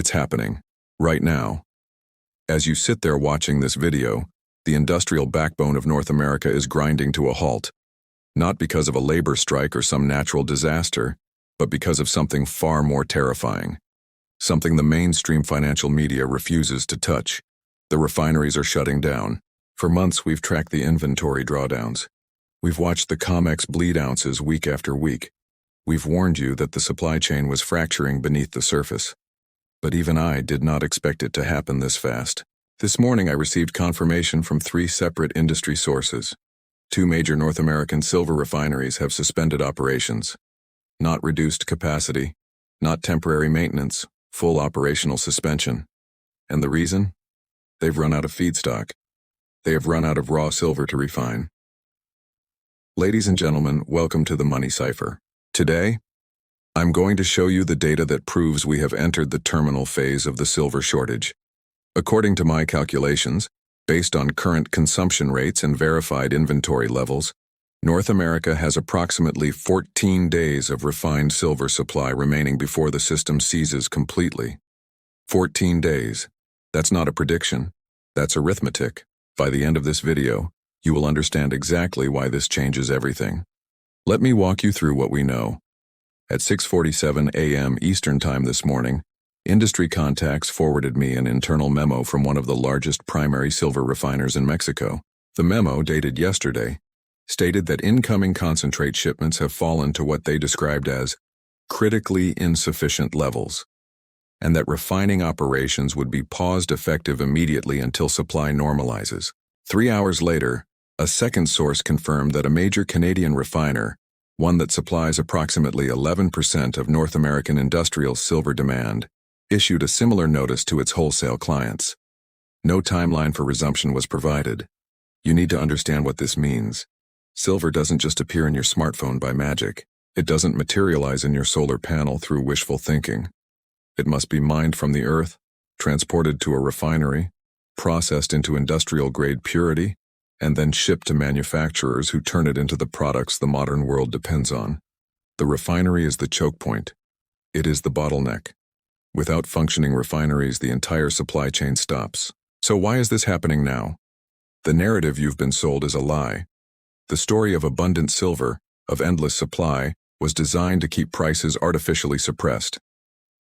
It's happening. Right now. As you sit there watching this video, the industrial backbone of North America is grinding to a halt. Not because of a labor strike or some natural disaster, but because of something far more terrifying. Something the mainstream financial media refuses to touch. The refineries are shutting down. For months we've tracked the inventory drawdowns. We've watched the COMEX bleed ounces week after week. We've warned you that the supply chain was fracturing beneath the surface. But even I did not expect it to happen this fast. This morning I received confirmation from 3 separate industry sources. 2 major North American silver refineries have suspended operations. Not reduced capacity, not temporary maintenance, full operational suspension. And the reason? They've run out of feedstock. They have run out of raw silver to refine. Ladies and gentlemen, welcome to the Money Cipher. Today, I'm going to show you the data that proves we have entered the terminal phase of the silver shortage. According to my calculations, based on current consumption rates and verified inventory levels, North America has approximately 14 days of refined silver supply remaining before the system seizes completely. 14 days. That's not a prediction. That's arithmetic. By the end of this video, you will understand exactly why this changes everything. Let me walk you through what we know. At 6:47 a.m. Eastern Time this morning, industry contacts forwarded me an internal memo from one of the largest primary silver refiners in Mexico. The memo, dated yesterday, stated that incoming concentrate shipments have fallen to what they described as critically insufficient levels, and that refining operations would be paused effective immediately until supply normalizes. 3 hours later, a second source confirmed that a major Canadian refiner, one that supplies approximately 11% of North American industrial silver demand, issued a similar notice to its wholesale clients. No timeline for resumption was provided. You need to understand what this means. Silver doesn't just appear in your smartphone by magic. It doesn't materialize in your solar panel through wishful thinking. It must be mined from the earth, transported to a refinery, processed into industrial-grade purity, and then shipped to manufacturers who turn it into the products the modern world depends on. The refinery is the choke point. It is the bottleneck. Without functioning refineries, the entire supply chain stops. So why is this happening now? The narrative you've been sold is a lie. The story of abundant silver, of endless supply, was designed to keep prices artificially suppressed.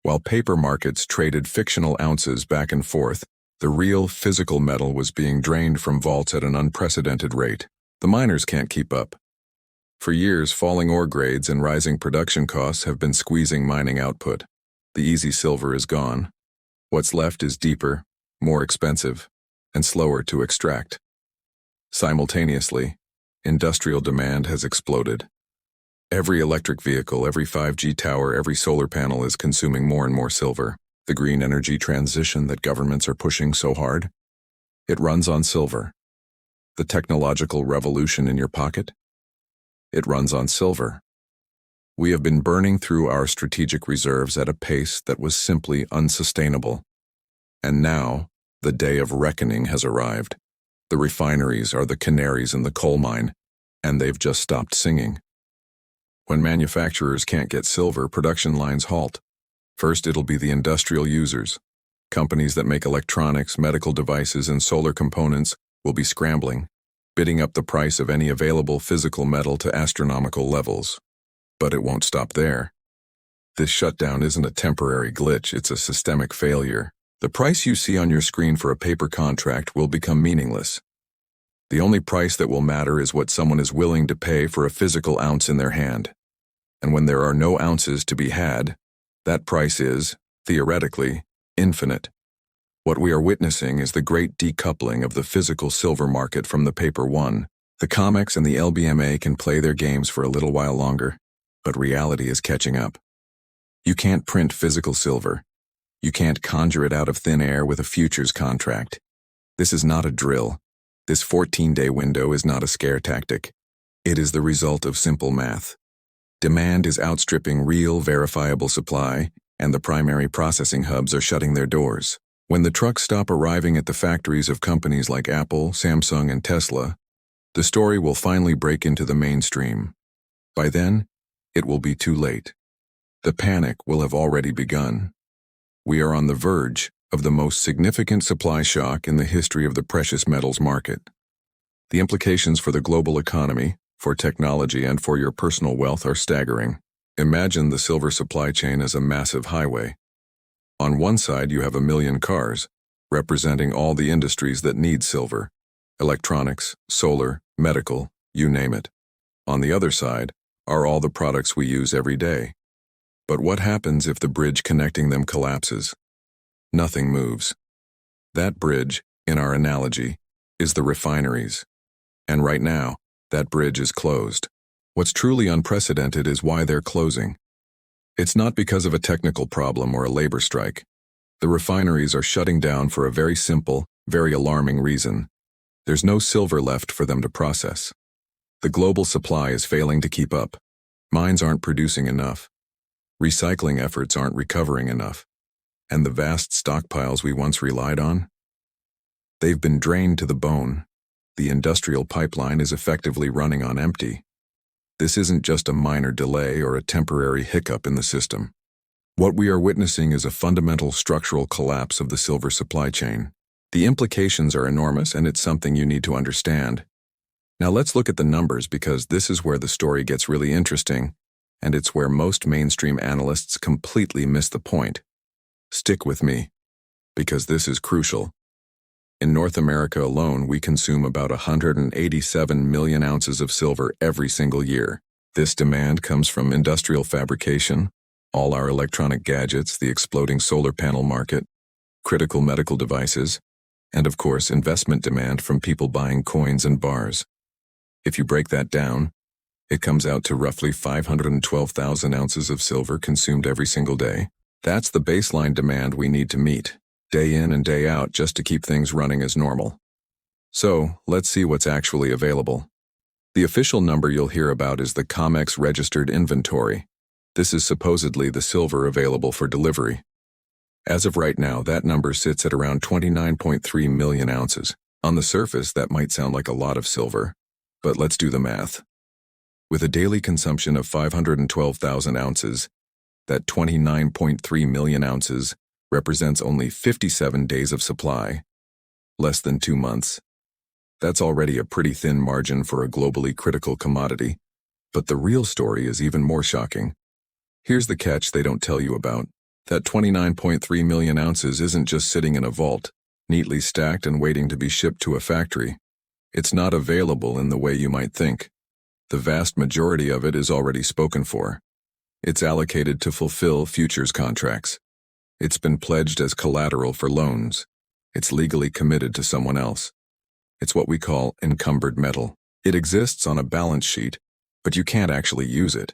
While paper markets traded fictional ounces back and forth, the real physical metal was being drained from vaults at an unprecedented rate. The miners can't keep up. For years, falling ore grades and rising production costs have been squeezing mining output. The easy silver is gone. What's left is deeper, more expensive, and slower to extract. Simultaneously, industrial demand has exploded. Every electric vehicle, every 5G tower, every solar panel is consuming more and more silver. The green energy transition that governments are pushing so hard, it runs on silver. The technological revolution in your pocket, it runs on silver. We have been burning through our strategic reserves at a pace that was simply unsustainable. And now, the day of reckoning has arrived. The refineries are the canaries in the coal mine, and they've just stopped singing. When manufacturers can't get silver, production lines halt. First, it'll be the industrial users. Companies that make electronics, medical devices, and solar components will be scrambling, bidding up the price of any available physical metal to astronomical levels. But it won't stop there. This shutdown isn't a temporary glitch, it's a systemic failure. The price you see on your screen for a paper contract will become meaningless. The only price that will matter is what someone is willing to pay for a physical ounce in their hand. And when there are no ounces to be had, that price is, theoretically, infinite. What we are witnessing is the great decoupling of the physical silver market from the paper one. The COMEX and the LBMA can play their games for a little while longer, but reality is catching up. You can't print physical silver. You can't conjure it out of thin air with a futures contract. This is not a drill. This 14-day window is not a scare tactic. It is the result of simple math. Demand is outstripping real, verifiable supply, and the primary processing hubs are shutting their doors. When the trucks stop arriving at the factories of companies like Apple, Samsung, and Tesla, the story will finally break into the mainstream. By then, it will be too late. The panic will have already begun. We are on the verge of the most significant supply shock in the history of the precious metals market. The implications for the global economy, for technology, and for your personal wealth are staggering. Imagine the silver supply chain as a massive highway. On one side, you have 1 million cars, representing all the industries that need silver: electronics, solar, medical, you name it. On the other side are all the products we use every day. But what happens if the bridge connecting them collapses? Nothing moves. That bridge, in our analogy, is the refineries. And right now, that bridge is closed. What's truly unprecedented is why they're closing. It's not because of a technical problem or a labor strike. The refineries are shutting down for a very simple, very alarming reason. There's no silver left for them to process. The global supply is failing to keep up. Mines aren't producing enough. Recycling efforts aren't recovering enough. And the vast stockpiles we once relied on? They've been drained to the bone. The industrial pipeline is effectively running on empty. This isn't just a minor delay or a temporary hiccup in the system. What we are witnessing is a fundamental structural collapse of the silver supply chain. The implications are enormous, and it's something you need to understand. Now let's look at the numbers, because this is where the story gets really interesting, and it's where most mainstream analysts completely miss the point. Stick with me, because this is crucial. In North America alone, we consume about 187 million ounces of silver every single year. This demand comes from industrial fabrication, all our electronic gadgets, the exploding solar panel market, critical medical devices, and of course, investment demand from people buying coins and bars. If you break that down, it comes out to roughly 512,000 ounces of silver consumed every single day. That's the baseline demand we need to meet, day in and day out, just to keep things running as normal. So, let's see what's actually available. The official number you'll hear about is the COMEX registered inventory. This is supposedly the silver available for delivery. As of right now, that number sits at around 29.3 million ounces. On the surface, that might sound like a lot of silver, but let's do the math. With a daily consumption of 512,000 ounces, that 29.3 million ounces represents only 57 days of supply, less than 2 months. That's already a pretty thin margin for a globally critical commodity, but the real story is even more shocking. Here's the catch they don't tell you about. That 29.3 million ounces isn't just sitting in a vault, neatly stacked and waiting to be shipped to a factory. It's not available in the way you might think. The vast majority of it is already spoken for. It's allocated to fulfill futures contracts. It's been pledged as collateral for loans. It's legally committed to someone else. It's what we call encumbered metal. It exists on a balance sheet, but you can't actually use it.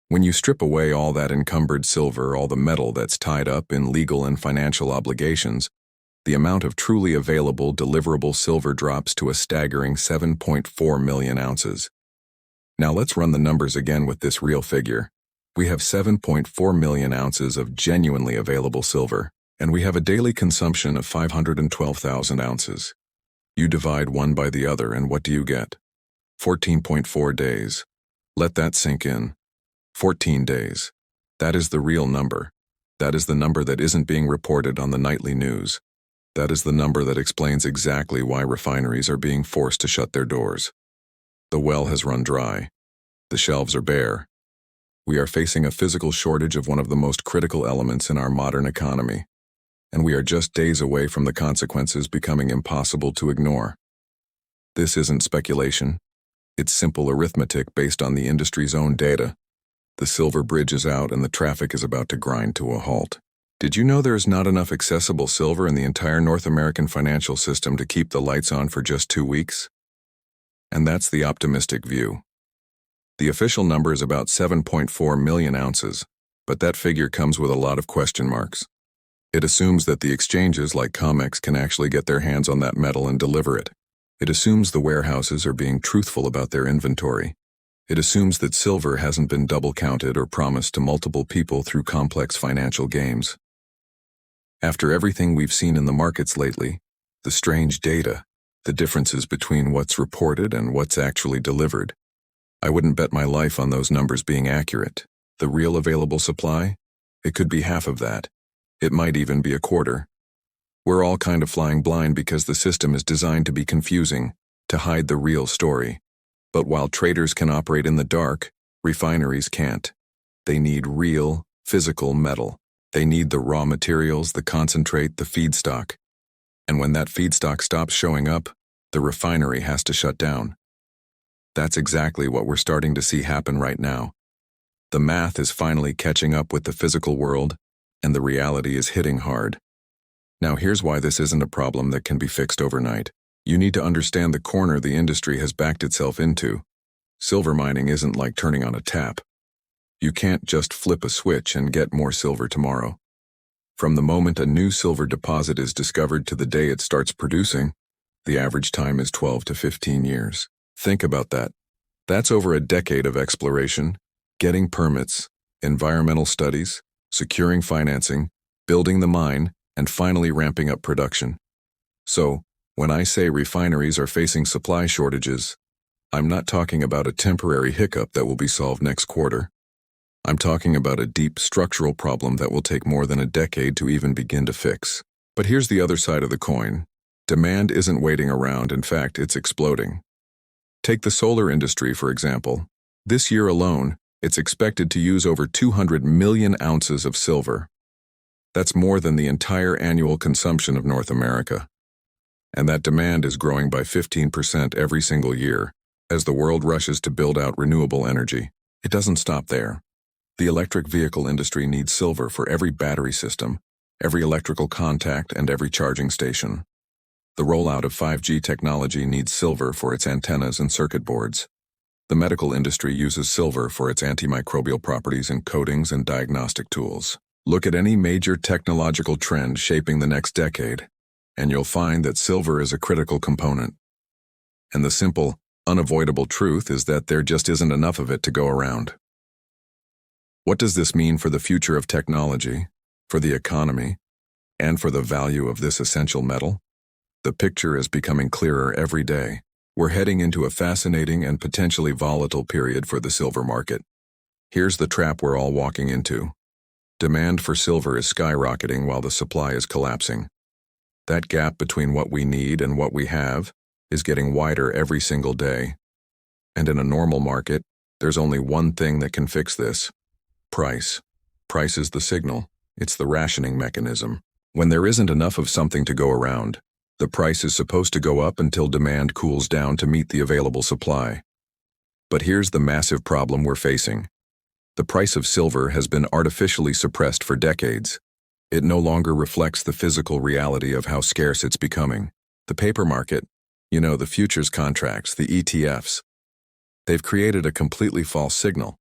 When you strip away all that encumbered silver, all the metal that's tied up in legal and financial obligations, the amount of truly available deliverable silver drops to a staggering 7.4 million ounces. Now let's run the numbers again with this real figure. We have 7.4 million ounces of genuinely available silver, and we have a daily consumption of 512,000 ounces. You divide one by the other, and what do you get? 14.4 days. Let that sink in. 14 days. That is the real number. That is the number that isn't being reported on the nightly news. That is the number that explains exactly why refineries are being forced to shut their doors. The well has run dry. The shelves are bare. We are facing a physical shortage of one of the most critical elements in our modern economy, and we are just days away from the consequences becoming impossible to ignore. This isn't speculation. It's simple arithmetic based on the industry's own data. The silver bridge is out and the traffic is about to grind to a halt. Did you know there is not enough accessible silver in the entire North American financial system to keep the lights on for just 2 weeks? And that's the optimistic view. The official number is about 7.4 million ounces, but that figure comes with a lot of question marks. It assumes that the exchanges like COMEX can actually get their hands on that metal and deliver it. It assumes the warehouses are being truthful about their inventory. It assumes that silver hasn't been double counted or promised to multiple people through complex financial games. After everything we've seen in the markets lately, the strange data, the differences between what's reported and what's actually delivered, I wouldn't bet my life on those numbers being accurate. The real available supply? It could be half of that. It might even be a quarter. We're all kind of flying blind because the system is designed to be confusing, to hide the real story. But while traders can operate in the dark, refineries can't. They need real, physical metal. They need the raw materials, the concentrate, the feedstock. And when that feedstock stops showing up, the refinery has to shut down. That's exactly what we're starting to see happen right now. The math is finally catching up with the physical world, and the reality is hitting hard. Now here's why this isn't a problem that can be fixed overnight. You need to understand the corner the industry has backed itself into. Silver mining isn't like turning on a tap. You can't just flip a switch and get more silver tomorrow. From the moment a new silver deposit is discovered to the day it starts producing, the average time is 12 to 15 years. Think about that. That's over a decade of exploration, getting permits, environmental studies, securing financing, building the mine, and finally ramping up production. So, when I say refineries are facing supply shortages, I'm not talking about a temporary hiccup that will be solved next quarter. I'm talking about a deep structural problem that will take more than a decade to even begin to fix. But here's the other side of the coin. Demand isn't waiting around, in fact, it's exploding. Take the solar industry, for example. This year alone, it's expected to use over 200 million ounces of silver. That's more than the entire annual consumption of North America. And that demand is growing by 15% every single year as the world rushes to build out renewable energy. It doesn't stop there. The electric vehicle industry needs silver for every battery system, every electrical contact, and every charging station. The rollout of 5G technology needs silver for its antennas and circuit boards. The medical industry uses silver for its antimicrobial properties in coatings and diagnostic tools. Look at any major technological trend shaping the next decade, and you'll find that silver is a critical component. And the simple, unavoidable truth is that there just isn't enough of it to go around. What does this mean for the future of technology, for the economy, and for the value of this essential metal? The picture is becoming clearer every day. We're heading into a fascinating and potentially volatile period for the silver market. Here's the trap we're all walking into. Demand for silver is skyrocketing while the supply is collapsing. That gap between what we need and what we have is getting wider every single day. And in a normal market, there's only one thing that can fix this: price. Price is the signal. It's the rationing mechanism. When there isn't enough of something to go around, the price is supposed to go up until demand cools down to meet the available supply. But here's the massive problem we're facing. The price of silver has been artificially suppressed for decades. It no longer reflects the physical reality of how scarce it's becoming. The paper market, the futures contracts, the ETFs, they've created a completely false signal.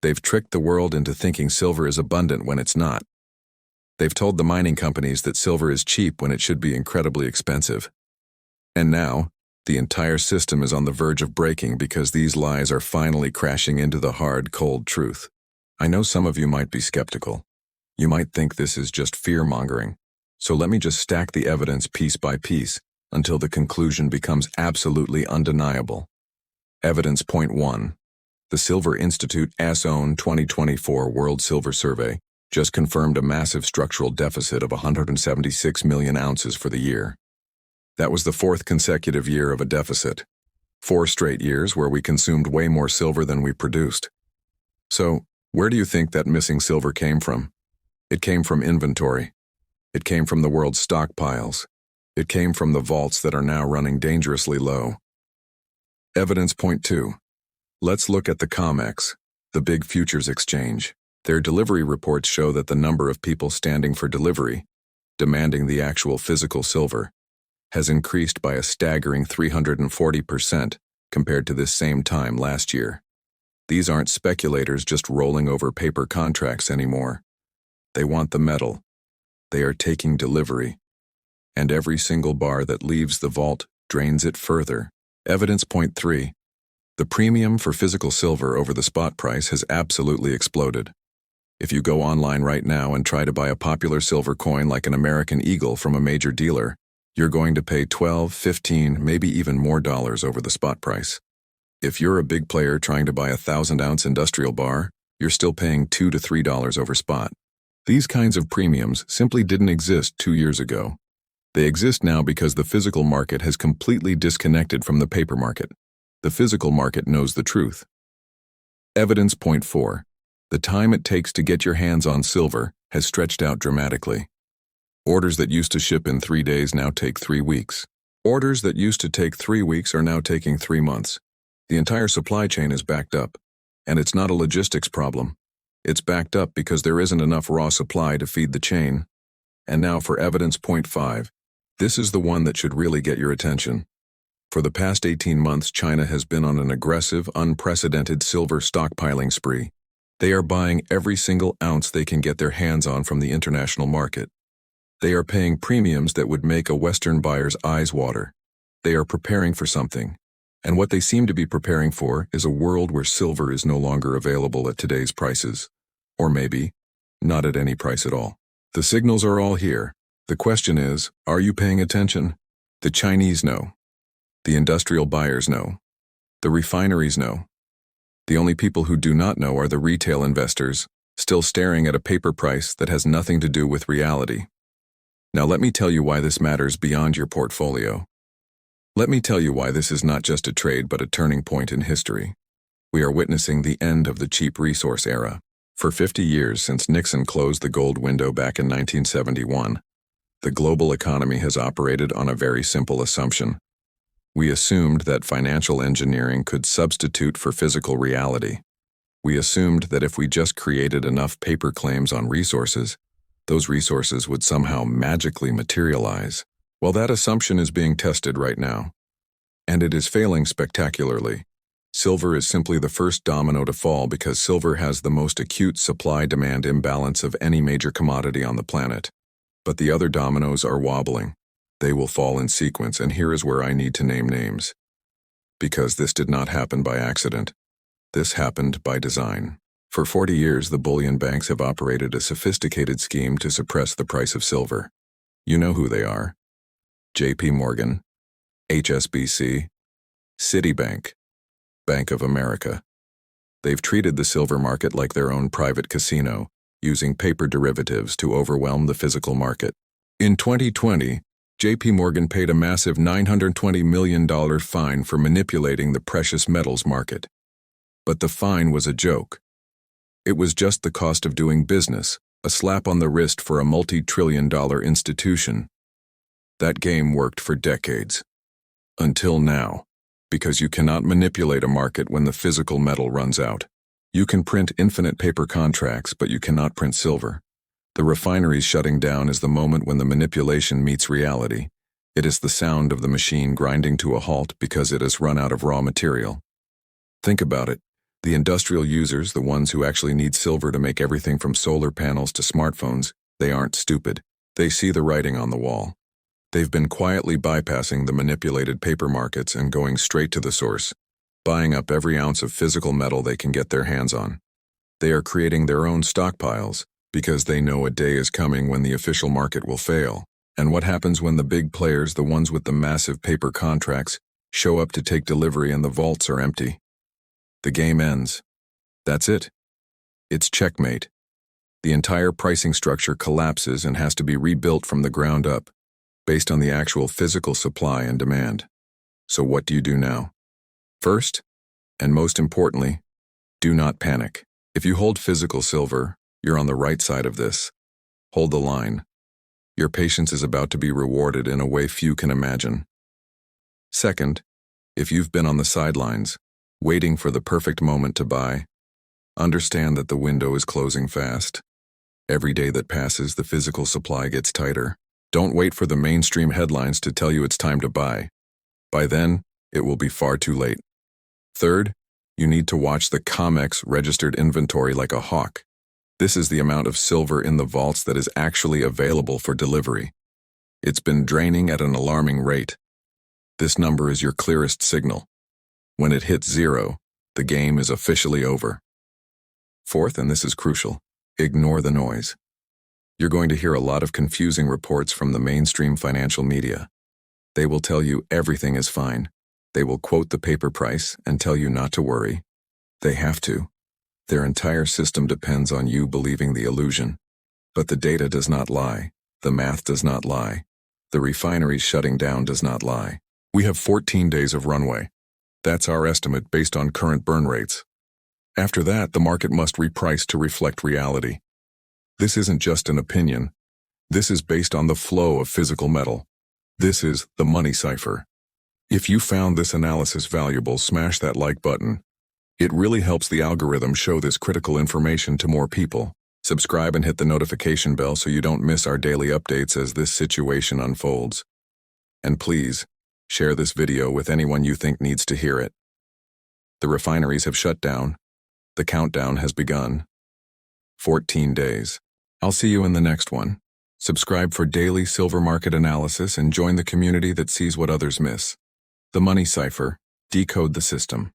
They've tricked the world into thinking silver is abundant when it's not. They've told the mining companies that silver is cheap when it should be incredibly expensive. And now, the entire system is on the verge of breaking because these lies are finally crashing into the hard, cold truth. I know some of you might be skeptical. You might think this is just fear-mongering. So let me just stack the evidence piece by piece until the conclusion becomes absolutely undeniable. Evidence point 1. The Silver Institute's own 2024 World Silver Survey just confirmed a massive structural deficit of 176 million ounces for the year. That was the fourth consecutive year of a deficit. 4 straight years where we consumed way more silver than we produced. So, where do you think that missing silver came from? It came from inventory. It came from the world's stockpiles. It came from the vaults that are now running dangerously low. Evidence point 2. Let's look at the COMEX, the big futures exchange. Their delivery reports show that the number of people standing for delivery, demanding the actual physical silver, has increased by a staggering 340% compared to this same time last year. These aren't speculators just rolling over paper contracts anymore. They want the metal. They are taking delivery. And every single bar that leaves the vault drains it further. Evidence point 3. The premium for physical silver over the spot price has absolutely exploded. If you go online right now and try to buy a popular silver coin like an American Eagle from a major dealer, you're going to pay $12, $15, maybe even more dollars over the spot price. If you're a big player trying to buy a 1,000-ounce industrial bar, you're still paying $2 to $3 over spot. These kinds of premiums simply didn't exist 2 years ago. They exist now because the physical market has completely disconnected from the paper market. The physical market knows the truth. Evidence point 4. The time it takes to get your hands on silver has stretched out dramatically. Orders that used to ship in 3 days now take 3 weeks. Orders that used to take 3 weeks are now taking 3 months. The entire supply chain is backed up. And it's not a logistics problem. It's backed up because there isn't enough raw supply to feed the chain. And now for evidence point 5. This is the one that should really get your attention. For the past 18 months, China has been on an aggressive, unprecedented silver stockpiling spree. They are buying every single ounce they can get their hands on from the international market. They are paying premiums that would make a Western buyer's eyes water. They are preparing for something. And what they seem to be preparing for is a world where silver is no longer available at today's prices. Or maybe, not at any price at all. The signals are all here. The question is, are you paying attention? The Chinese know. The industrial buyers know. The refineries know. The only people who do not know are the retail investors, still staring at a paper price that has nothing to do with reality. Now let me tell you why this matters beyond your portfolio. Let me tell you why this is not just a trade but a turning point in history. We are witnessing the end of the cheap resource era. For 50 years since Nixon closed the gold window back in 1971, the global economy has operated on a very simple assumption. We assumed that financial engineering could substitute for physical reality. We assumed that if we just created enough paper claims on resources, those resources would somehow magically materialize. Well, that assumption is being tested right now. And it is failing spectacularly. Silver is simply the first domino to fall because silver has the most acute supply-demand imbalance of any major commodity on the planet. But the other dominoes are wobbling. They will fall in sequence, and here is where I need to name names. Because this did not happen by accident. This happened by design. For 40 years, the bullion banks have operated a sophisticated scheme to suppress the price of silver. You know who they are. J.P. Morgan, HSBC, Citibank, Bank of America. They've treated the silver market like their own private casino, using paper derivatives to overwhelm the physical market. In 2020, J.P. Morgan paid a massive $920 million fine for manipulating the precious metals market. But the fine was a joke. It was just the cost of doing business, a slap on the wrist for a multi-trillion-dollar institution. That game worked for decades. Until now. Because you cannot manipulate a market when the physical metal runs out. You can print infinite paper contracts, but you cannot print silver. The refineries shutting down is the moment when the manipulation meets reality. It is the sound of the machine grinding to a halt because it has run out of raw material. Think about it. The industrial users, the ones who actually need silver to make everything from solar panels to smartphones, they aren't stupid. They see the writing on the wall. They've been quietly bypassing the manipulated paper markets and going straight to the source, buying up every ounce of physical metal they can get their hands on. They are creating their own stockpiles because they know a day is coming when the official market will fail. And what happens when the big players, the ones with the massive paper contracts, show up to take delivery and the vaults are empty? The game ends. That's it. It's checkmate. The entire pricing structure collapses and has to be rebuilt from the ground up, based on the actual physical supply and demand. So what do you do now? First, and most importantly, do not panic. If you hold physical silver, you're on the right side of this. Hold the line. Your patience is about to be rewarded in a way few can imagine. Second, if you've been on the sidelines, waiting for the perfect moment to buy, understand that the window is closing fast. Every day that passes, the physical supply gets tighter. Don't wait for the mainstream headlines to tell you it's time to buy. By then, it will be far too late. Third, you need to watch the COMEX registered inventory like a hawk. This is the amount of silver in the vaults that is actually available for delivery. It's been draining at an alarming rate. This number is your clearest signal. When it hits 0, the game is officially over. Fourth, and this is crucial, ignore the noise. You're going to hear a lot of confusing reports from the mainstream financial media. They will tell you everything is fine. They will quote the paper price and tell you not to worry. They have to. Their entire system depends on you believing the illusion. But the data does not lie. The math does not lie. The refineries shutting down does not lie. We have 14 days of runway. That's our estimate based on current burn rates. After that, the market must reprice to reflect reality. This isn't just an opinion. This is based on the flow of physical metal. This is the money cipher. If you found this analysis valuable, smash that like button. It really helps the algorithm show this critical information to more people. Subscribe and hit the notification bell so you don't miss our daily updates as this situation unfolds. And please, share this video with anyone you think needs to hear it. The refineries have shut down. The countdown has begun. 14 days. I'll see you in the next one. Subscribe for daily silver market analysis and join the community that sees what others miss. The Money Cipher. Decode the system.